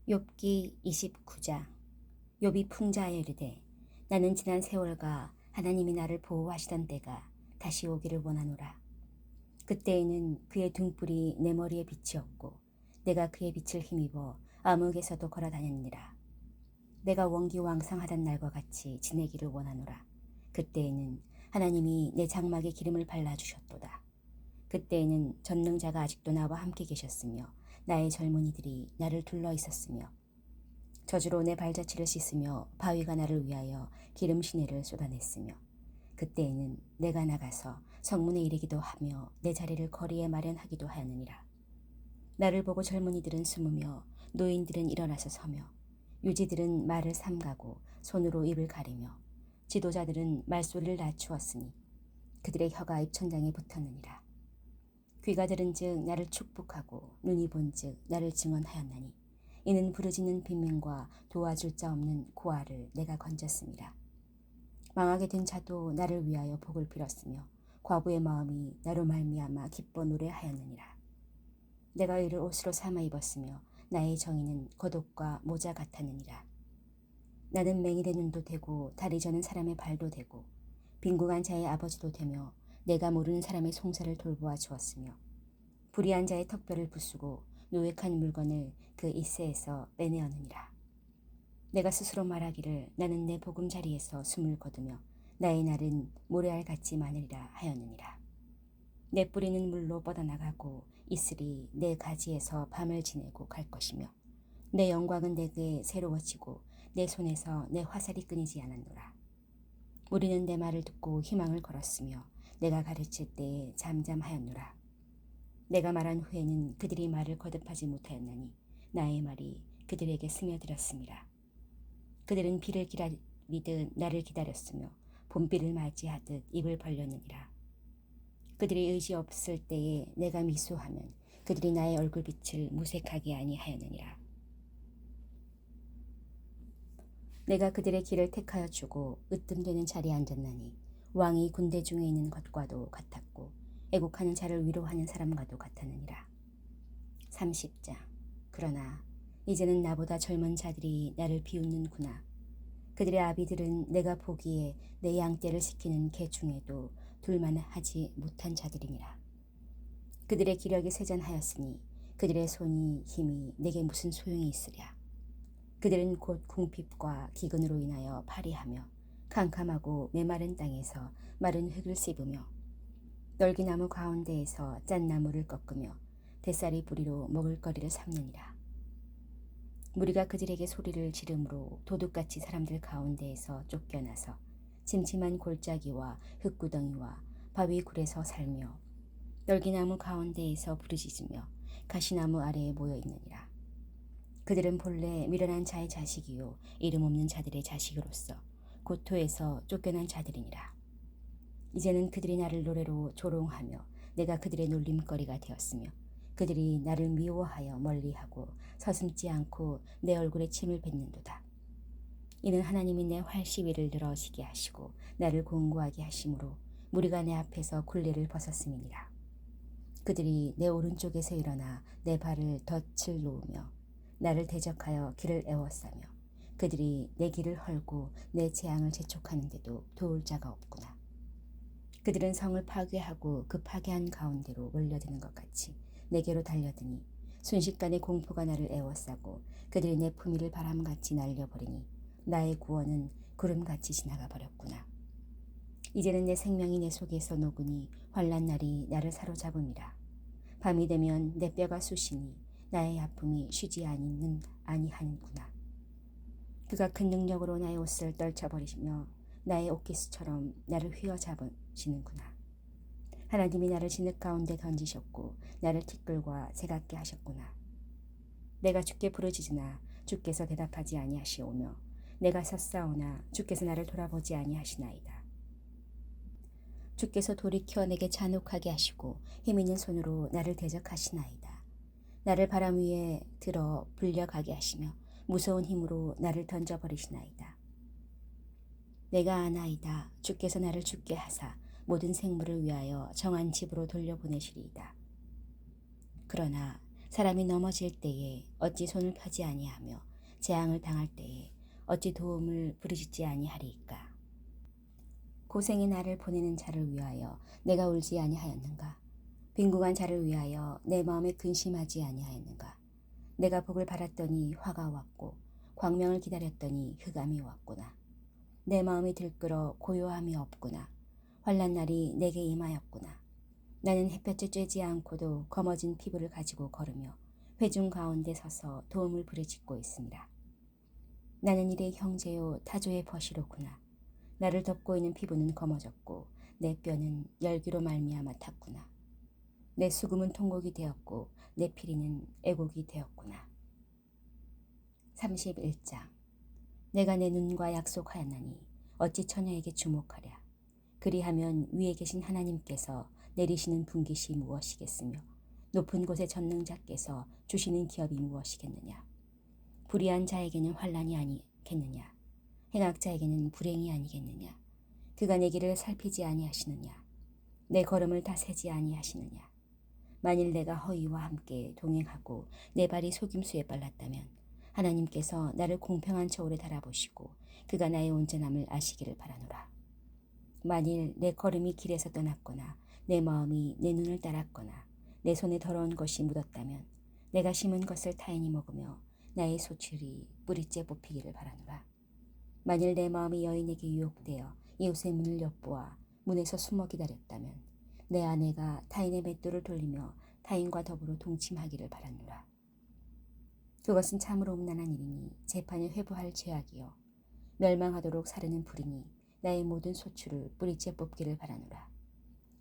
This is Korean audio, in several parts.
욥기 29장. 욥이 풍자하여 이르되 나는 지난 세월과 하나님이 나를 보호하시던 때가 다시 오기를 원하노라. 그때에는 그의 등불이 내 머리에 빛이었고 내가 그의 빛을 힘입어 암흑에서도 걸어 다녔느니라. 내가 원기왕성하던 날과 같이 지내기를 원하노라. 그때에는 하나님이 내 장막에 기름을 발라주셨도다. 그때에는 전능자가 아직도 나와 함께 계셨으며 나의 젊은이들이 나를 둘러 있었으며 저주로 내 발자취를 씻으며 바위가 나를 위하여 기름 시내를 쏟아냈으며 그때에는 내가 나가서 성문에 이르기도 하며 내 자리를 거리에 마련하기도 하였느니라. 나를 보고 젊은이들은 숨으며 노인들은 일어나서 서며 유지들은 말을 삼가고 손으로 입을 가리며 지도자들은 말소리를 낮추었으니 그들의 혀가 입천장에 붙었느니라. 귀가 들은즉 나를 축복하고 눈이 본즉 나를 증언하였나니 이는 부르짖는 빈민과 도와줄 자 없는 고아를 내가 건졌습니다. 망하게 된 자도 나를 위하여 복을 빌었으며 과부의 마음이 나로 말미암아 기뻐 노래하였느니라. 내가 이를 옷으로 삼아 입었으며 나의 정의는 겉옷과 모자 같았느니라. 나는 맹인의 눈도 되고 다리 저는 사람의 발도 되고 빈궁한 자의 아버지도 되며 내가 모르는 사람의 송사를 돌보아 주었으며 불의한 자의 턱뼈를 부수고 노획한 물건을 그 이새에서 빼내었느니라. 내가 스스로 말하기를 나는 내 보금자리에서 숨을 거두며 나의 날은 모래알 같이 많으리라 하였느니라. 내 뿌리는 물로 뻗어나가고 이슬이 내 가지에서 밤을 지내고 갈 것이며 내 영광은 내게 새로워지고 내 손에서 내 화살이 끊이지 않았노라. 우리는 내 말을 듣고 희망을 걸었으며 내가 가르칠 때에 잠잠하였노라. 내가 말한 후에는 그들이 말을 거듭하지 못하였나니 나의 말이 그들에게 스며들었습니다. 그들은 비를 기다리듯 나를 기다렸으며 봄비를 맞이하듯 입을 벌렸느니라. 그들이 의지 없을 때에 내가 미소하면 그들이 나의 얼굴빛을 무색하게 아니하였느니라. 내가 그들의 길을 택하여 주고 으뜸되는 자리에 앉았나니 왕이 군대 중에 있는 것과도 같았고 애국하는 자를 위로하는 사람과도 같았느니라. 30장. 그러나 이제는 나보다 젊은 자들이 나를 비웃는구나. 그들의 아비들은 내가 보기에 내 양떼를 시키는 개 중에도 둘만하지 못한 자들이니라. 그들의 기력이 세잔하였으니 그들의 손이 힘이 내게 무슨 소용이 있으랴. 그들은 곧 궁핍과 기근으로 인하여 파리하며 캄캄하고 메마른 땅에서 마른 흙을 씹으며 넓기나무 가운데에서 짠나무를 꺾으며 뱃살이 뿌리로 먹을거리를 삼느니라. 무리가 그들에게 소리를 지르므로 도둑같이 사람들 가운데에서 쫓겨나서 침침한 골짜기와 흙구덩이와 바위 굴에서 살며 넓기나무 가운데에서 부르짖으며 가시나무 아래에 모여 있느니라. 그들은 본래 미련한 자의 자식이요 이름 없는 자들의 자식으로서 고토에서 쫓겨난 자들이니라. 이제는 그들이 나를 노래로 조롱하며 내가 그들의 놀림거리가 되었으며 그들이 나를 미워하여 멀리하고 서슴지 않고 내 얼굴에 침을 뱉는도다. 이는 하나님이 내 활시위를 늘어지게 하시고 나를 공고하게 하심으로 무리가 내 앞에서 굴레를 벗었음이니라. 그들이 내 오른쪽에서 일어나 내 발을 덫을 놓으며 나를 대적하여 길을 에워싸며 그들이 내 길을 헐고 내 재앙을 재촉하는데도 도울 자가 없구나. 그들은 성을 파괴하고 그 파괴한 가운데로 몰려드는 것 같이 내게로 달려드니 순식간에 공포가 나를 에워싸고 그들이 내 품위를 바람같이 날려버리니 나의 구원은 구름같이 지나가 버렸구나. 이제는 내 생명이 내 속에서 녹으니 환난 날이 나를 사로잡음이라. 밤이 되면 내 뼈가 쑤시니 나의 아픔이 쉬지 아니하는구나. 그가 큰 능력으로 나의 옷을 떨쳐버리시며 나의 옷깃수처럼 나를 휘어잡으시는구나. 하나님이 나를 진흙 가운데 던지셨고 나를 티끌과 새 같게 하셨구나. 내가 주께 부르짖으나 주께서 대답하지 아니하시오며 내가 섰사오나 주께서 나를 돌아보지 아니하시나이다. 주께서 돌이켜 내게 잔혹하게 하시고 힘있는 손으로 나를 대적하시나이다. 나를 바람 위에 들어 불려가게 하시며 무서운 힘으로 나를 던져버리시나이다. 내가 아나이다. 주께서 나를 죽게 하사 모든 생물을 위하여 정한 집으로 돌려보내시리이다. 그러나 사람이 넘어질 때에 어찌 손을 펴지 아니하며 재앙을 당할 때에 어찌 도움을 부르짖지 아니하리이까. 고생의 나를 보내는 자를 위하여 내가 울지 아니하였는가. 빈궁한 자를 위하여 내 마음에 근심하지 아니하였는가. 내가 복을 바랐더니 화가 왔고 광명을 기다렸더니 흑암이 왔구나. 내 마음이 들끓어 고요함이 없구나. 환난 날이 내게 임하였구나. 나는 햇볕에 쬐지 않고도 검어진 피부를 가지고 걸으며 회중 가운데 서서 도움을 부르짖고 있습니다. 나는 이래 형제요 타조의 벗이로구나. 나를 덮고 있는 피부는 검어졌고 내 뼈는 열기로 말미암아 탔구나. 내 수금은 통곡이 되었고 내 피리는 애곡이 되었구나. 31장. 내가 내 눈과 약속하였나니 어찌 처녀에게 주목하랴. 그리하면 위에 계신 하나님께서 내리시는 분깃이 무엇이겠으며 높은 곳의 전능자께서 주시는 기업이 무엇이겠느냐. 불의한 자에게는 환난이 아니겠느냐. 행악자에게는 불행이 아니겠느냐. 그가 내 길을 살피지 아니하시느냐. 내 걸음을 다세지 아니하시느냐. 만일 내가 허위와 함께 동행하고 내 발이 속임수에 빨랐다면 하나님께서 나를 공평한 저울에 달아보시고 그가 나의 온전함을 아시기를 바라노라. 만일 내 걸음이 길에서 떠났거나 내 마음이 내 눈을 따랐거나 내 손에 더러운 것이 묻었다면 내가 심은 것을 타인이 먹으며 나의 소출이 뿌리째 뽑히기를 바라노라. 만일 내 마음이 여인에게 유혹되어 이웃의 문을 엿보아 문에서 숨어 기다렸다면 내 아내가 타인의 맷돌을 돌리며 타인과 더불어 동침하기를 바라노라. 그것은 참으로 음란한 일이니 재판에 회부할 죄악이요 멸망하도록 사르는 불이니 나의 모든 소출을 뿌리째 뽑기를 바라노라.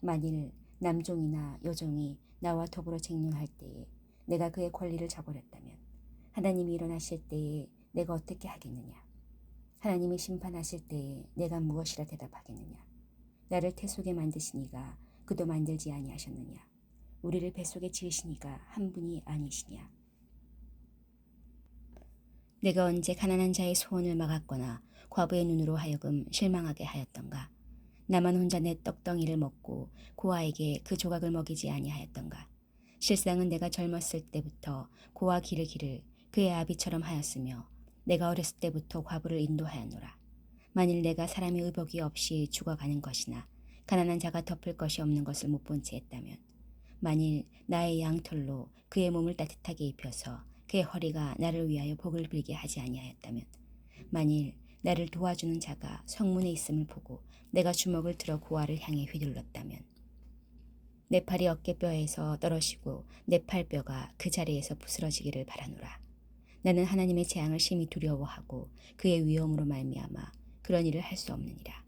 만일 남종이나 여종이 나와 더불어 쟁론할 때에 내가 그의 권리를 저버렸다면 하나님이 일어나실 때에 내가 어떻게 하겠느냐. 하나님이 심판하실 때에 내가 무엇이라 대답하겠느냐. 나를 태속에 만드시니가 그도 만들지 아니하셨느냐. 우리를 뱃속에 지으시니가 한 분이 아니시냐. 내가 언제 가난한 자의 소원을 막았거나 과부의 눈으로 하여금 실망하게 하였던가. 나만 혼자 내 떡덩이를 먹고 고아에게 그 조각을 먹이지 아니하였던가. 실상은 내가 젊었을 때부터 고아 기르기를 그의 아비처럼 하였으며 내가 어렸을 때부터 과부를 인도하였노라. 만일 내가 사람의 의복이 없이 죽어가는 것이나 가난한 자가 덮을 것이 없는 것을 못 본 채 했다면 만일 나의 양털로 그의 몸을 따뜻하게 입혀서 그의 허리가 나를 위하여 복을 빌게 하지 아니하였다면 만일 나를 도와주는 자가 성문에 있음을 보고 내가 주먹을 들어 고아를 향해 휘둘렀다면 내 팔이 어깨뼈에서 떨어지고 내 팔뼈가 그 자리에서 부스러지기를 바라노라. 나는 하나님의 재앙을 심히 두려워하고 그의 위엄으로 말미암아 그런 일을 할 수 없느니라.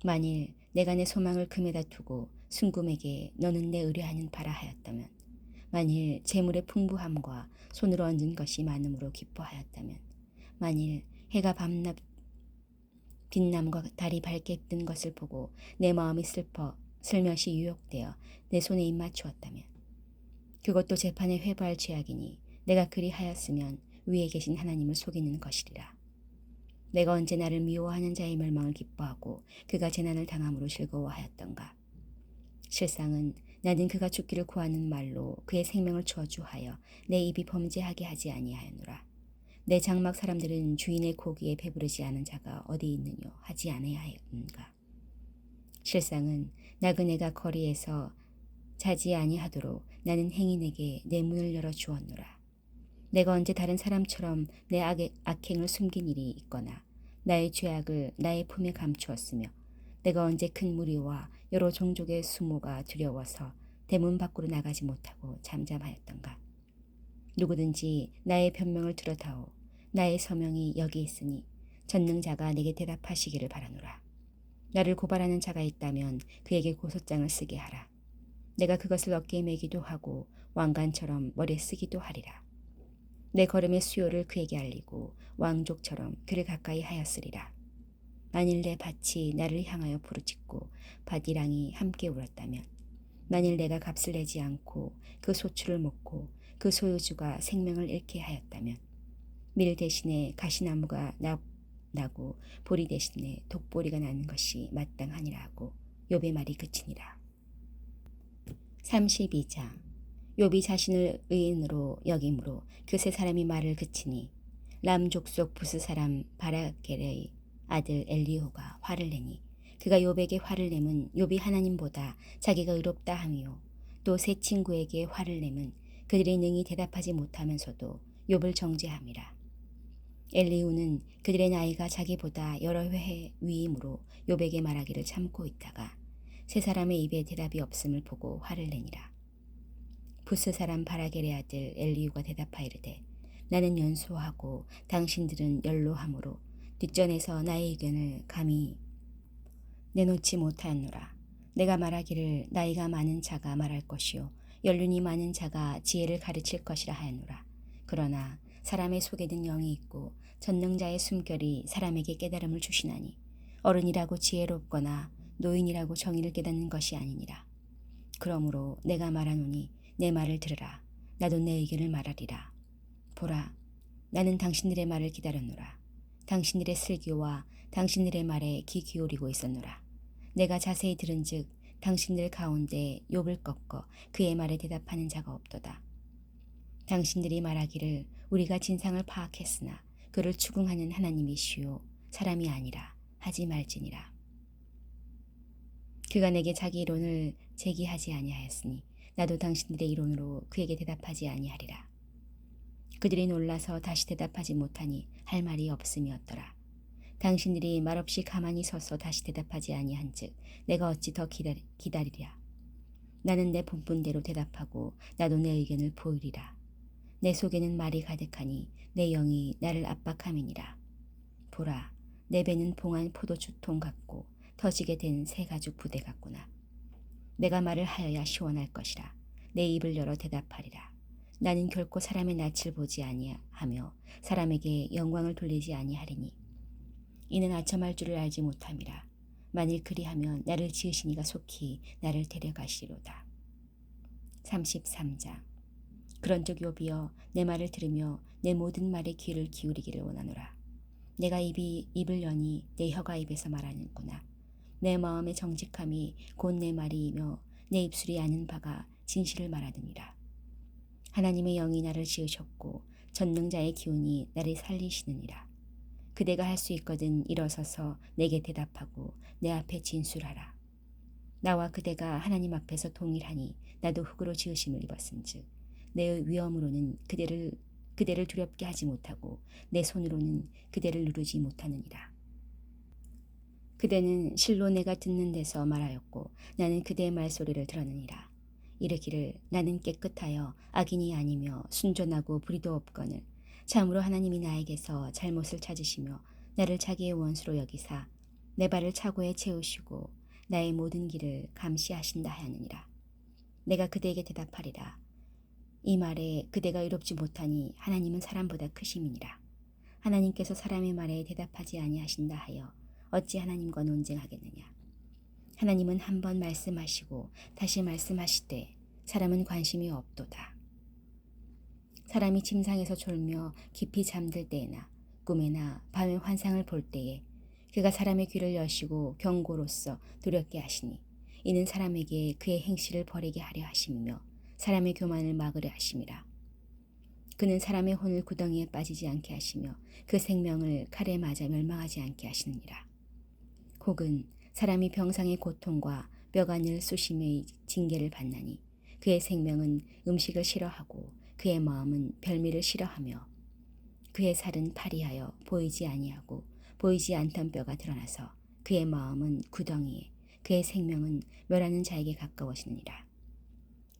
만일 내가 내 소망을 금에다 두고 순금에게 너는 내 의뢰하는 바라 하였다면 만일 재물의 풍부함과 손으로 얹은 것이 많음으로 기뻐하였다면 만일 해가 밤낮 빛남과 달이 밝게 뜬 것을 보고 내 마음이 슬며시 유혹되어 내 손에 입맞추었다면 그것도 재판에 회부할 죄악이니 내가 그리하였으면 위에 계신 하나님을 속이는 것이리라. 내가 언제 나를 미워하는 자의 멸망을 기뻐하고 그가 재난을 당함으로 즐거워하였던가. 실상은 나는 그가 죽기를 구하는 말로 그의 생명을 저주하여 내 입이 범죄하게 하지 아니하였노라. 내 장막 사람들은 주인의 고기에 배부르지 않은 자가 어디 있느뇨 하지 아니하였는가. 실상은 나그네가 거리에서 자지 아니하도록 나는 행인에게 내 문을 열어 주었노라. 내가 언제 다른 사람처럼 내 악행을 숨긴 일이 있거나 나의 죄악을 나의 품에 감추었으며 내가 언제 큰 무리와 여러 종족의 수모가 두려워서 대문 밖으로 나가지 못하고 잠잠하였던가. 누구든지 나의 변명을 들어다오. 나의 서명이 여기 있으니 전능자가 내게 대답하시기를 바라노라. 나를 고발하는 자가 있다면 그에게 고소장을 쓰게 하라. 내가 그것을 어깨에 매기도 하고 왕관처럼 머리에 쓰기도 하리라. 내 걸음의 수요를 그에게 알리고 왕족처럼 그를 가까이 하였으리라. 만일 내 밭이 나를 향하여 부르짖고 밭이랑이 함께 울었다면 만일 내가 값을 내지 않고 그 소출을 먹고 그 소유주가 생명을 잃게 하였다면 밀 대신에 가시나무가 나고 보리 대신에 독보리가 나는 것이 마땅하니라 하고 욥의 말이 그치니라. 32장. 욥이 자신을 의인으로 여김으로 그 세 사람이 말을 그치니 람 족속 부스 사람 바라겔의 아들 엘리후가 화를 내니 그가 욥에게 화를 내면 욥이 하나님보다 자기가 의롭다 함이요 또 세 친구에게 화를 내면 그들이 능히 대답하지 못하면서도 욥을 정죄함이라. 엘리후는 그들의 나이가 자기보다 여러 회 위이므로 욥에게 말하기를 참고 있다가 세 사람의 입에 대답이 없음을 보고 화를 내니라. 부스 사람 바라겔의 아들 엘리후가 대답하이르되 나는 연소하고 당신들은 연로함으로 뒷전에서 나의 의견을 감히 내놓지 못하였노라. 내가 말하기를 나이가 많은 자가 말할 것이요 연륜이 많은 자가 지혜를 가르칠 것이라 하였노라. 그러나 사람의 속에 든 영이 있고 전능자의 숨결이 사람에게 깨달음을 주시나니 어른이라고 지혜롭거나 노인이라고 정의를 깨닫는 것이 아니니라. 그러므로 내가 말하노니 내 말을 들으라. 나도 내 의견을 말하리라. 보라, 나는 당신들의 말을 기다렸노라. 당신들의 슬기와 당신들의 말에 귀 기울이고 있었노라. 내가 자세히 들은즉 당신들 가운데 욥을 꺾어 그의 말에 대답하는 자가 없도다. 당신들이 말하기를 우리가 진상을 파악했으나 그를 추궁하는 하나님이시요 사람이 아니라 하지 말지니라. 그가 내게 자기 이론을 제기하지 아니하였으니 나도 당신들의 이론으로 그에게 대답하지 아니하리라. 그들이 놀라서 다시 대답하지 못하니 할 말이 없음이었더라. 당신들이 말없이 가만히 서서 다시 대답하지 아니한즉 내가 어찌 더 기다리랴. 나는 내 본분대로 대답하고 나도 내 의견을 보이리라. 내 속에는 말이 가득하니 내 영이 나를 압박함이니라. 보라, 내 배는 봉한 포도주통 같고 터지게 된 새 가죽 부대 같구나. 내가 말을 하여야 시원할 것이라. 내 입을 열어 대답하리라. 나는 결코 사람의 낯을 보지 아니하며 사람에게 영광을 돌리지 아니하리니 이는 아첨할 줄을 알지 못함이라. 만일 그리하면 나를 지으신 이가 속히 나를 데려가시리로다. 33장. 그런즉 욥이여 내 말을 들으며 내 모든 말에 귀를 기울이기를 원하노라. 내가 입을 여니 내 혀가 입에서 말하는구나. 내 마음의 정직함이 곧 내 말이며 내 입술이 아는 바가 진실을 말하느니라. 하나님의 영이 나를 지으셨고 전능자의 기운이 나를 살리시느니라. 그대가 할 수 있거든 일어서서 내게 대답하고 내 앞에 진술하라. 나와 그대가 하나님 앞에서 동일하니 나도 흙으로 지으심을 입었은즉 내 위엄으로는 그대를 두렵게 하지 못하고 내 손으로는 그대를 누르지 못하느니라. 그대는 실로 내가 듣는 데서 말하였고 나는 그대의 말소리를 들었느니라. 이르기를 나는 깨끗하여 악인이 아니며 순전하고 불의도 없거늘 참으로 하나님이 나에게서 잘못을 찾으시며 나를 자기의 원수로 여기사 내 발을 차고에 채우시고 나의 모든 길을 감시하신다 하느니라. 내가 그대에게 대답하리라. 이 말에 그대가 의롭지 못하니 하나님은 사람보다 크심이니라. 하나님께서 사람의 말에 대답하지 아니하신다 하여 어찌 하나님과 논쟁하겠느냐. 하나님은 한 번 말씀하시고 다시 말씀하시되 사람은 관심이 없도다. 사람이 침상에서 졸며 깊이 잠들 때에나 꿈에나 밤에 환상을 볼 때에 그가 사람의 귀를 여시고 경고로써 두렵게 하시니 이는 사람에게 그의 행실을 버리게 하려 하심이며 사람의 교만을 막으려 하심이라. 그는 사람의 혼을 구덩이에 빠지지 않게 하시며 그 생명을 칼에 맞아 멸망하지 않게 하시느니라. 혹은 사람이 병상의 고통과 뼈가 늘 쑤심의 징계를 받나니 그의 생명은 음식을 싫어하고 그의 마음은 별미를 싫어하며 그의 살은 파리하여 보이지 아니하고 보이지 않던 뼈가 드러나서 그의 마음은 구덩이에 그의 생명은 멸하는 자에게 가까워지느니라.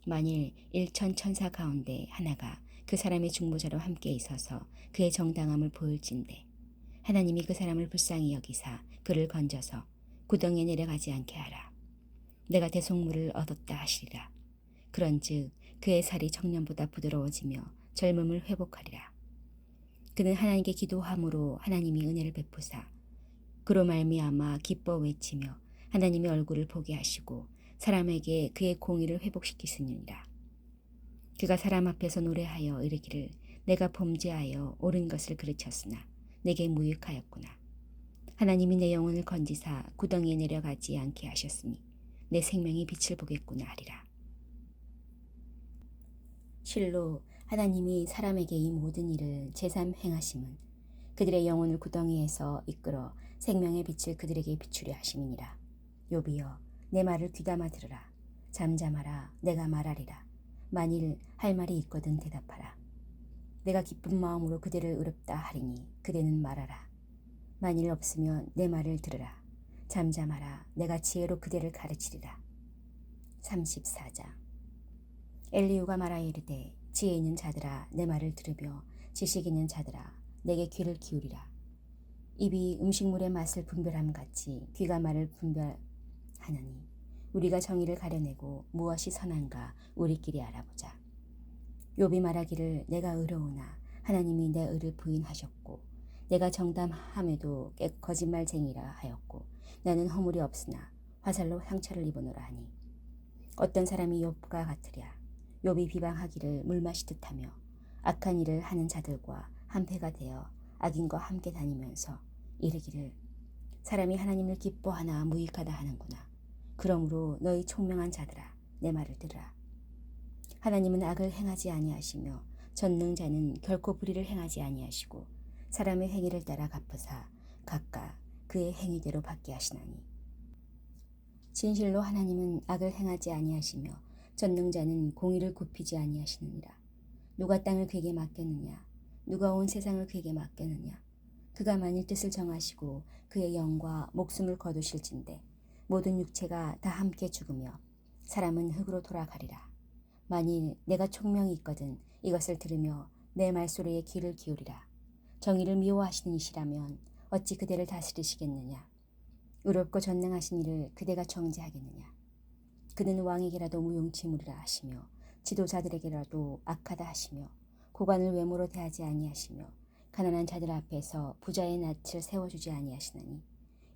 만일 1천 천사 가운데 하나가 그 사람의 중보자로 함께 있어서 그의 정당함을 보일진대 하나님이 그 사람을 불쌍히 여기사 그를 건져서 구덩이에 내려가지 않게 하라. 내가 대속물을 얻었다 하시리라. 그런즉 그의 살이 청년보다 부드러워지며 젊음을 회복하리라. 그는 하나님께 기도함으로 하나님이 은혜를 베푸사 그로 말미암아 기뻐 외치며 하나님의 얼굴을 보게 하시고 사람에게 그의 공의를 회복시키시느니라. 그가 사람 앞에서 노래하여 이르기를 내가 범죄하여 옳은 것을 그르쳤으나 내게 무익하였구나. 하나님이 내 영혼을 건지사 구덩이에 내려가지 않게 하셨으니 내 생명이 빛을 보겠구나 하리라. 실로 하나님이 사람에게 이 모든 일을 제삼 행하심은 그들의 영혼을 구덩이에서 이끌어 생명의 빛을 그들에게 비추려 하심이니라. 욥이여 내 말을 귀담아 들으라. 잠잠하라. 내가 말하리라. 만일 할 말이 있거든 대답하라. 내가 기쁜 마음으로 그대를 의롭다 하리니 그대는 말하라. 만일 없으면 내 말을 들으라. 잠잠하라. 내가 지혜로 그대를 가르치리라. 34장. 엘리후가 말하여 이르되 지혜 있는 자들아 내 말을 들으며 지식 있는 자들아 내게 귀를 기울이라. 입이 음식물의 맛을 분별함 같이 귀가 말을 분별하느니 우리가 정의를 가려내고 무엇이 선한가 우리끼리 알아보자. 욥이 말하기를 내가 의로우나 하나님이 내 의를 부인하셨고 내가 정담함에도 거짓말쟁이라 하였고 나는 허물이 없으나 화살로 상처를 입어노라 하니 어떤 사람이 욥과 같으랴. 욥이 비방하기를 물마시듯 하며 악한 일을 하는 자들과 한패가 되어 악인과 함께 다니면서 이르기를 사람이 하나님을 기뻐하나 무익하다 하는구나. 그러므로 너희 총명한 자들아 내 말을 들으라. 하나님은 악을 행하지 아니하시며 전능자는 결코 불의를 행하지 아니하시고 사람의 행위를 따라 갚으사 각각 그의 행위대로 받게 하시나니 진실로 하나님은 악을 행하지 아니하시며 전능자는 공의를 굽히지 아니하시느니라. 누가 땅을 그에게 맡겼느냐? 누가 온 세상을 그에게 맡겼느냐? 그가 만일 뜻을 정하시고 그의 영과 목숨을 거두실진데 모든 육체가 다 함께 죽으며 사람은 흙으로 돌아가리라. 만일 내가 총명이 있거든 이것을 들으며 내 말소리에 귀를 기울이라. 정의를 미워하시는 이시라면 어찌 그대를 다스리시겠느냐? 의롭고 전능하신 이를 그대가 정죄하겠느냐? 그는 왕에게라도 무용지물이라 하시며 지도자들에게라도 악하다 하시며 고관을 외모로 대하지 아니하시며 가난한 자들 앞에서 부자의 낯을 세워주지 아니하시나니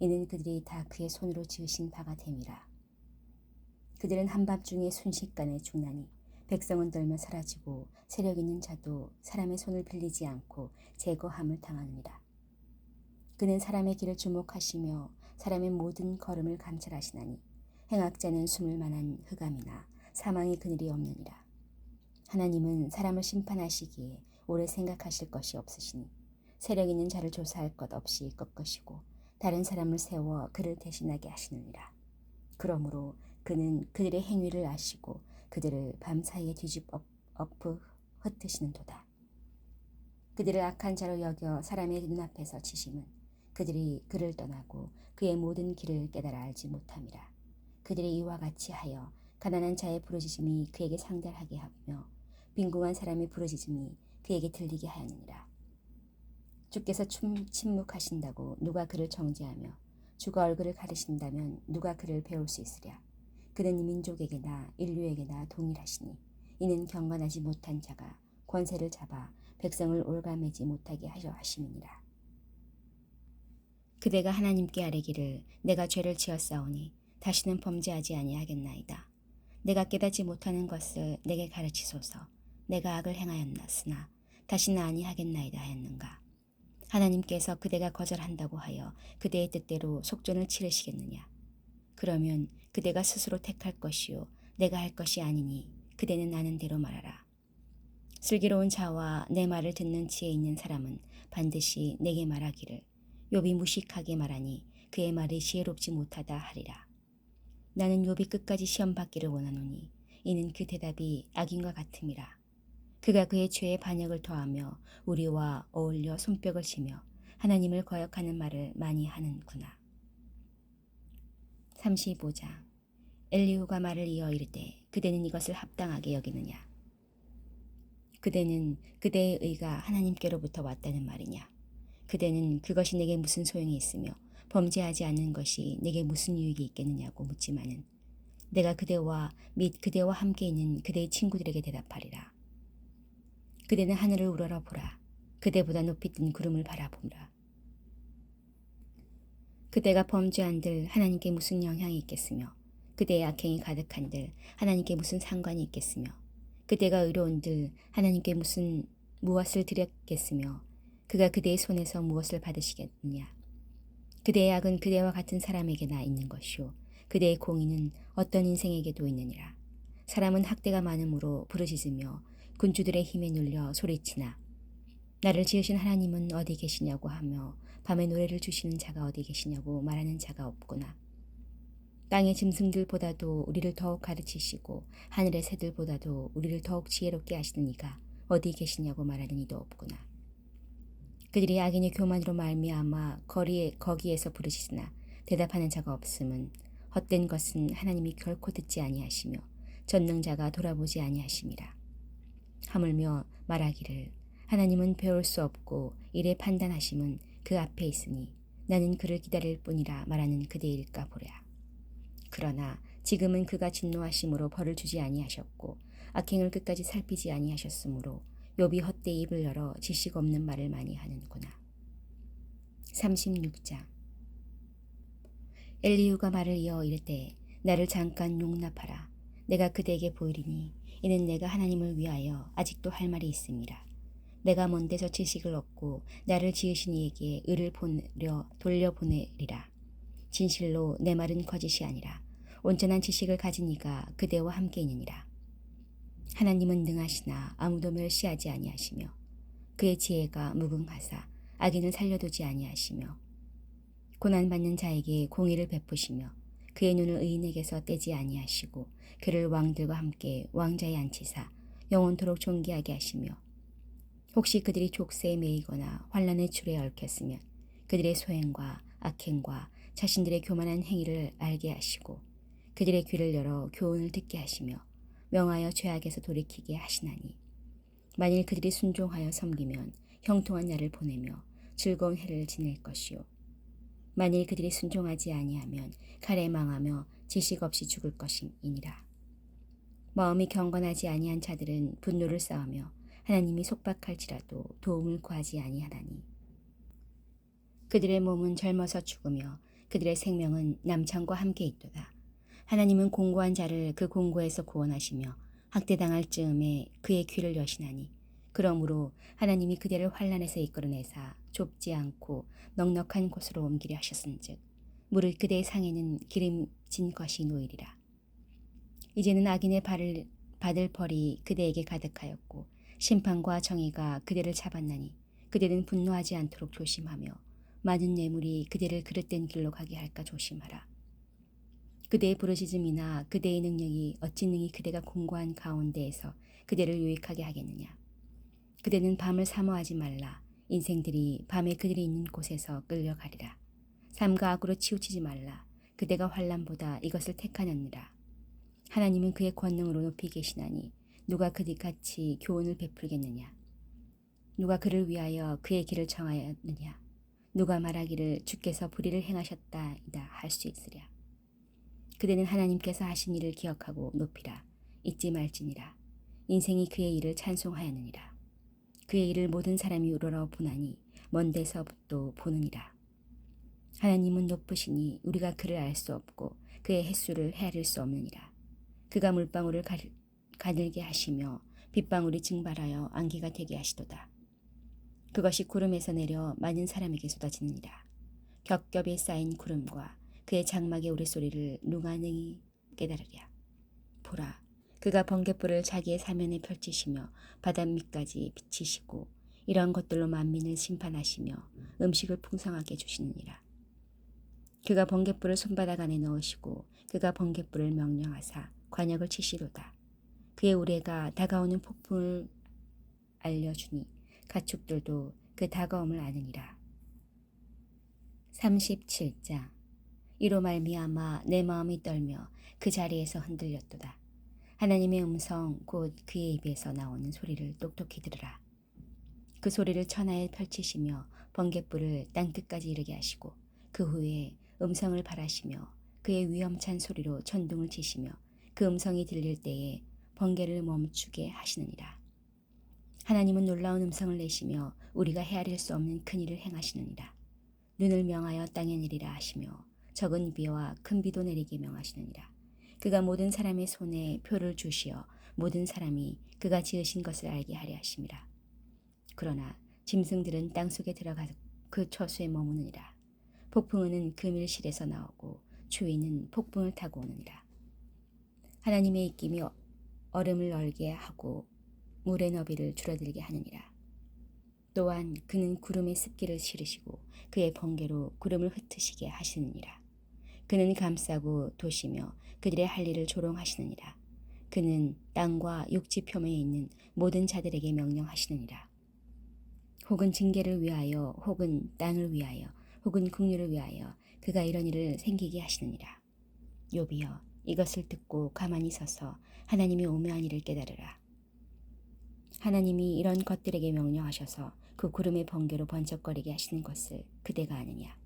이는 그들이 다 그의 손으로 지으신 바가 됨이라. 그들은 한밤중에 순식간에 죽나니 백성은 떨며 사라지고 세력 있는 자도 사람의 손을 빌리지 않고 제거함을 당하느니라. 그는 사람의 길을 주목하시며 사람의 모든 걸음을 감찰하시나니 행악자는 숨을 만한 흑암이나 사망의 그늘이 없느니라. 하나님은 사람을 심판하시기에 오래 생각하실 것이 없으시니 세력 있는 자를 조사할 것 없이 꺾으시고 다른 사람을 세워 그를 대신하게 하시느니라. 그러므로 그는 그들의 행위를 아시고 그들을 밤사이에 엎어 흩으시는도다. 그들을 악한 자로 여겨 사람의 눈앞에서 치심은 그들이 그를 떠나고 그의 모든 길을 깨달아 알지 못함이라. 그들이 이와 같이 하여 가난한 자의 부르짖음이 그에게 상달하게 하며 빈궁한 사람의 부르짖음이 그에게 들리게 하였느니라. 주께서 침묵하신다고 누가 그를 정죄하며 주가 얼굴을 가리신다면 누가 그를 배울 수 있으랴. 그는 이 민족에게나 인류에게나 동일하시니 이는 경건하지 못한 자가 권세를 잡아 백성을 올가매지 못하게 하려 하심이니라. 그대가 하나님께 아뢰기를 내가 죄를 지었사오니 다시는 범죄하지 아니하겠나이다. 내가 깨닫지 못하는 것을 내게 가르치소서. 내가 악을 행하였으나 다시는 아니하겠나이다 하였는가. 하나님께서 그대가 거절한다고 하여 그대의 뜻대로 속전을 치르시겠느냐. 그러면 그대가 스스로 택할 것이요 내가 할 것이 아니니 그대는 아는 대로 말하라. 슬기로운 자와 내 말을 듣는 지혜 있는 사람은 반드시 내게 말하기를 욥이 무식하게 말하니 그의 말이 지혜롭지 못하다 하리라. 나는 욥이 끝까지 시험 받기를 원하노니 이는 그 대답이 악인과 같음이라. 그가 그의 죄의 반역을 더하며 우리와 어울려 손뼉을 치며 하나님을 거역하는 말을 많이 하는구나. 35장. 엘리후가 말을 이어 이르되 그대는 이것을 합당하게 여기느냐. 그대는 그대의 의가 하나님께로부터 왔다는 말이냐. 그대는 그것이 내게 무슨 소용이 있으며 범죄하지 않는 것이 내게 무슨 유익이 있겠느냐고 묻지만은 내가 그대와 및 그대와 함께 있는 그대의 친구들에게 대답하리라. 그대는 하늘을 우러러보라. 그대보다 높이 뜬 구름을 바라보라. 그대가 범죄한들 하나님께 무슨 영향이 있겠으며 그대의 악행이 가득한들 하나님께 무슨 상관이 있겠으며 그대가 의로운들 하나님께 무엇을 드렸겠으며 그가 그대의 손에서 무엇을 받으시겠느냐. 그대의 악은 그대와 같은 사람에게나 있는 것이요 그대의 공의는 어떤 인생에게도 있느니라. 사람은 학대가 많음으로 부르짖으며 군주들의 힘에 눌려 소리치나 나를 지으신 하나님은 어디 계시냐고 하며 밤에 노래를 주시는 자가 어디 계시냐고 말하는 자가 없구나. 땅의 짐승들보다도 우리를 더욱 가르치시고 하늘의 새들보다도 우리를 더욱 지혜롭게 하시는 이가 어디 계시냐고 말하는 이도 없구나. 그들이 악인의 교만으로 말미암아 거기에서 부르시으나 대답하는 자가 없음은 헛된 것은 하나님이 결코 듣지 아니하시며 전능자가 돌아보지 아니하심이라. 하물며 말하기를 하나님은 배울 수 없고 이래 판단하심은 그 앞에 있으니 나는 그를 기다릴 뿐이라 말하는 그대일까 보랴. 그러나 지금은 그가 진노하심으로 벌을 주지 아니하셨고 악행을 끝까지 살피지 아니하셨으므로 욥이 헛되이 입을 열어 지식 없는 말을 많이 하는구나. 36장. 엘리후가 말을 이어 이르되 나를 잠깐 용납하라. 내가 그대에게 보이리니 이는 내가 하나님을 위하여 아직도 할 말이 있음이라. 내가 먼데서 지식을 얻고 나를 지으신 이에게 의를 돌려보내리라. 진실로 내 말은 거짓이 아니라 온전한 지식을 가진 이가 그대와 함께 있느니라. 하나님은 능하시나 아무도 멸시하지 아니하시며 그의 지혜가 무궁하사 악인을 살려두지 아니하시며 고난받는 자에게 공의를 베푸시며 그의 눈을 의인에게서 떼지 아니하시고 그를 왕들과 함께 왕자에 앉히사 영원토록 존귀하게 하시며 혹시 그들이 족쇄에 매이거나 환난의 줄에 얽혔으면 그들의 소행과 악행과 자신들의 교만한 행위를 알게 하시고 그들의 귀를 열어 교훈을 듣게 하시며 명하여 죄악에서 돌이키게 하시나니 만일 그들이 순종하여 섬기면 형통한 날을 보내며 즐거운 해를 지낼 것이요 만일 그들이 순종하지 아니하면 칼에 망하며 지식 없이 죽을 것이니라. 마음이 경건하지 아니한 자들은 분노를 쌓으며 하나님이 속박할지라도 도움을 구하지 아니하나니 그들의 몸은 젊어서 죽으며 그들의 생명은 남창과 함께 있도다. 하나님은 공고한 자를 그 공고에서 구원하시며 학대당할 즈음에 그의 귀를 여시나니 그러므로 하나님이 그대를 환난에서 이끌어내사 좁지 않고 넉넉한 곳으로 옮기려 하셨은즉 무릇 그대의 상에는 기름진 것이 놓이리라. 이제는 악인의 받을 벌이 그대에게 가득하였고 심판과 정의가 그대를 잡았나니 그대는 분노하지 않도록 조심하며 많은 뇌물이 그대를 그릇된 길로 가게 할까 조심하라. 그대의 부르짖음이나 그대의 능력이 어찌 능히 그대가 공고한 가운데에서 그대를 유익하게 하겠느냐. 그대는 밤을 사모하지 말라. 인생들이 밤에 그들이 있는 곳에서 끌려가리라. 삶과 악으로 치우치지 말라. 그대가 환난보다 이것을 택하느니라. 하나님은 그의 권능으로 높이 계시나니 누가 그같이 교훈을 베풀겠느냐. 누가 그를 위하여 그의 길을 정하였느냐. 누가 말하기를 주께서 불의를 행하셨다이다 할 수 있으랴. 그대는 하나님께서 하신 일을 기억하고 높이라. 잊지 말지니라. 인생이 그의 일을 찬송하였느니라. 그의 일을 모든 사람이 우러러 보나니 먼 데서도 보느니라. 하나님은 높으시니 우리가 그를 알 수 없고 그의 횟수를 헤아릴 수 없느니라. 그가 물방울을 가늘게 하시며 빗방울이 증발하여 안개가 되게 하시도다. 그것이 구름에서 내려 많은 사람에게 쏟아지느니라. 겹겹이 쌓인 구름과 그의 장막의 우레소리를 누가 능히 깨달으랴. 보라, 그가 번갯불을 자기의 사면에 펼치시며 바다 밑까지 비치시고 이러한 것들로 만민을 심판하시며 음식을 풍성하게 주시느니라. 그가 번갯불을 손바닥 안에 넣으시고 그가 번갯불을 명령하사 관역을 치시도다. 그의 우레가 다가오는 폭풍을 알려주니 가축들도 그 다가옴을 아느니라. 37장. 이로 말미암아 내 마음이 떨며 그 자리에서 흔들렸도다. 하나님의 음성 곧 그의 입에서 나오는 소리를 똑똑히 들으라. 그 소리를 천하에 펼치시며 번갯불을 땅끝까지 이르게 하시고 그 후에 음성을 발하시며 그의 위험찬 소리로 천둥을 치시며 그 음성이 들릴 때에 번개를 멈추게 하시느니라. 하나님은 놀라운 음성을 내시며 우리가 헤아릴 수 없는 큰 일을 행하시느니라. 눈을 명하여 땅에 내리라 하시며 적은 비와 큰 비도 내리게 명하시느니라. 그가 모든 사람의 손에 표를 주시어 모든 사람이 그가 지으신 것을 알게 하려 하심이라. 그러나 짐승들은 땅속에 들어가 그 처수에 머무느니라. 폭풍은 그 밀실에서 나오고 추위는 폭풍을 타고 오느니라. 하나님의 입김이 얼음을 얼게 하고 물의 너비를 줄어들게 하느니라. 또한 그는 구름의 습기를 실으시고 그의 번개로 구름을 흩으시게 하시느니라. 그는 감싸고 도시며 그들의 할 일을 조롱하시느니라. 그는 땅과 육지 표면에 있는 모든 자들에게 명령하시느니라. 혹은 징계를 위하여 혹은 땅을 위하여 혹은 국류를 위하여 그가 이런 일을 생기게 하시느니라. 욥이여, 이것을 듣고 가만히 서서 하나님이 오묘한 일을 깨달으라. 하나님이 이런 것들에게 명령하셔서 그 구름의 번개로 번쩍거리게 하시는 것을 그대가 아느냐.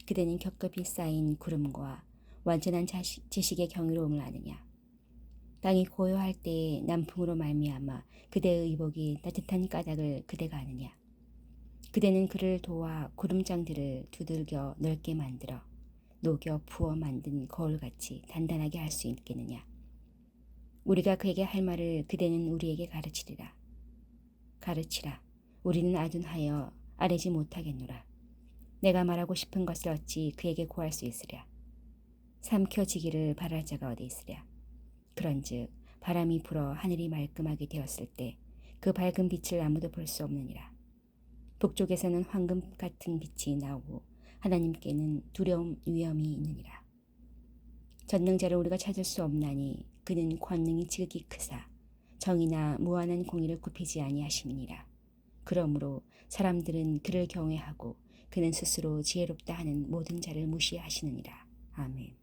그대는 겹겹이 쌓인 구름과 완전한 지식의 경이로움을 아느냐. 땅이 고요할 때에 남풍으로 말미암아 그대의 의복이 따뜻한 까닭을 그대가 아느냐. 그대는 그를 도와 구름장들을 두들겨 넓게 만들어 녹여 부어 만든 거울같이 단단하게 할 수 있겠느냐. 우리가 그에게 할 말을 그대는 우리에게 가르치라. 우리는 아둔하여 아뢰지 못하겠노라. 내가 말하고 싶은 것을 어찌 그에게 구할 수 있으랴. 삼켜지기를 바랄 자가 어디 있으랴. 그런즉 바람이 불어 하늘이 말끔하게 되었을 때 그 밝은 빛을 아무도 볼 수 없느니라. 북쪽에서는 황금 같은 빛이 나오고 하나님께는 두려움 위엄이 있느니라. 전능자를 우리가 찾을 수 없나니 그는 권능이 지극히 크사 정의나 무한한 공의를 굽히지 아니하심이니라. 그러므로 사람들은 그를 경외하고 그는 스스로 지혜롭다 하는 모든 자를 무시하시느니라. 아멘.